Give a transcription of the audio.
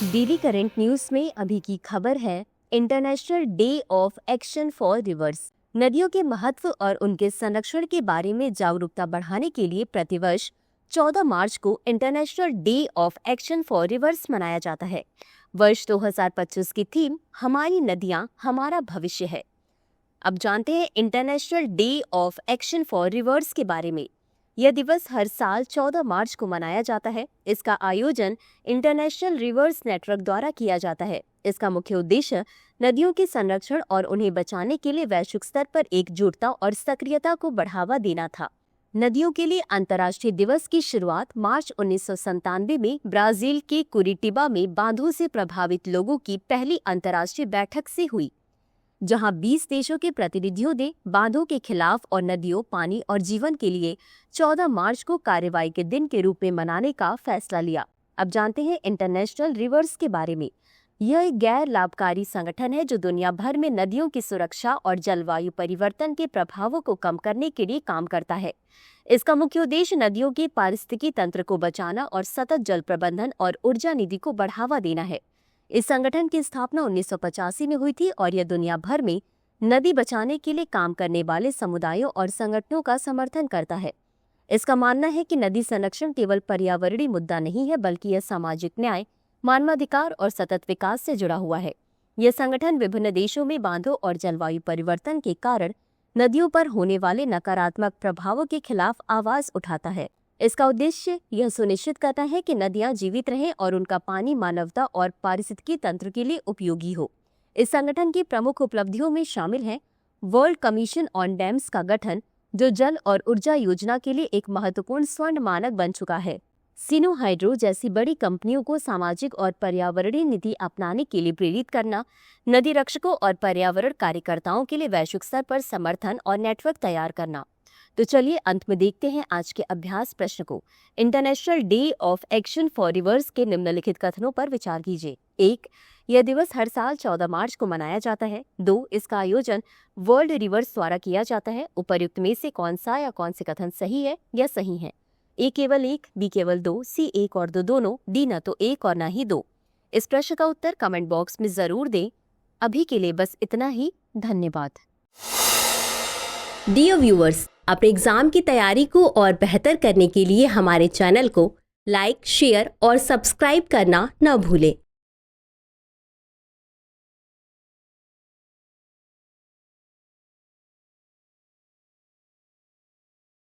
Daily current news में अभी की खबर है international day of action for reverse. नदियों के महत्व और उनके संरक्षण के बारे में जागरूकता बढ़ाने के लिए प्रतिवर्ष 14 मार्च को international day of action for reverse मनाया जाता है। वर्ष 2025 की थीम हमारी नदियां हमारा भविष्य है। अब जानते हैं international day of action for reverse के बारे में। यह दिवस हर साल 14 मार्च को मनाया जाता है। इसका आयोजन इंटरनेशनल रिवर्स नेटवर्क द्वारा किया जाता है। इसका मुख्य उद्देश्य नदियों के संरक्षण और उन्हें बचाने के लिए वैश्विक स्तर पर एकजुटता और सक्रियता को बढ़ावा देना था। नदियों के लिए अंतर्राष्ट्रीय दिवस की शुरुआत मार्च 1997 में ब्राजील के कुरिटिबा में बांधों से प्रभावित लोगों की पहली अंतर्राष्ट्रीय बैठक से हुई, जहां 20 देशों के प्रतिनिधियों ने बांधों के खिलाफ और नदियों, पानी और जीवन के लिए 14 मार्च को कार्रवाई के दिन के रूप में मनाने का फैसला लिया। अब जानते हैं इंटरनेशनल रिवर्स के बारे में। यह एक गैर लाभकारी संगठन है जो दुनिया भर में नदियों की सुरक्षा और जलवायु परिवर्तन के प्रभावों को कम करने के लिए काम करता है। इसका मुख्य उद्देश्य नदियों के पारिस्थितिकी तंत्र को बचाना और सतत जल प्रबंधन और ऊर्जा निधि को बढ़ावा देना है। इस संगठन की स्थापना 1985 में हुई थी और यह दुनिया भर में नदी बचाने के लिए काम करने वाले समुदायों और संगठनों का समर्थन करता है। इसका मानना है कि नदी संरक्षण केवल पर्यावरणीय मुद्दा नहीं है, बल्कि यह सामाजिक न्याय, मानवाधिकार और सतत विकास से जुड़ा हुआ है। यह संगठन विभिन्न देशों में बांधों और जलवायु परिवर्तन के कारण नदियों पर होने वाले नकारात्मक प्रभावों के खिलाफ आवाज उठाता है। इसका उद्देश्य यह सुनिश्चित करना है कि नदियां जीवित रहें और उनका पानी मानवता और पारिस्थितिकी तंत्र के लिए उपयोगी हो। इस संगठन की प्रमुख उपलब्धियों में शामिल है वर्ल्ड कमीशन ऑन डैम्स का गठन, जो जल और ऊर्जा योजना के लिए एक महत्वपूर्ण स्वर्ण मानक बन चुका है। सिनो हाइड्रो जैसी बड़ी कंपनियों को सामाजिक और पर्यावरणीय नीति अपनाने के लिए प्रेरित करना, नदी रक्षकों और पर्यावरण कार्यकर्ताओं के लिए वैश्विक स्तर पर समर्थन और नेटवर्क तैयार करना। तो चलिए अंत में देखते हैं आज के अभ्यास प्रश्न को। International day of action for reverse के निम्नलिखित कथनों पर विचार कीजिए। 1. यह दिवस हर साल 14 मार्च को मनाया जाता है। 2. इसका आयोजन वर्ल्ड रिवर्स द्वारा किया जाता है। उपर्युक्त में से कौन सा या कौन से कथन सही है या सही है? ए केवल 1, बी केवल 2, सी 1 और 2 दोनों, डी न तो 1 और न ही 2। इस प्रश्न का उत्तर कमेंट बॉक्स में जरूर दें। अभी के लिए बस इतना ही। धन्यवाद। डियर व्यूअर्स, अपने एग्जाम की तैयारी को और बेहतर करने के लिए हमारे चैनल को लाइक, शेयर और सब्सक्राइब करना न भूलें।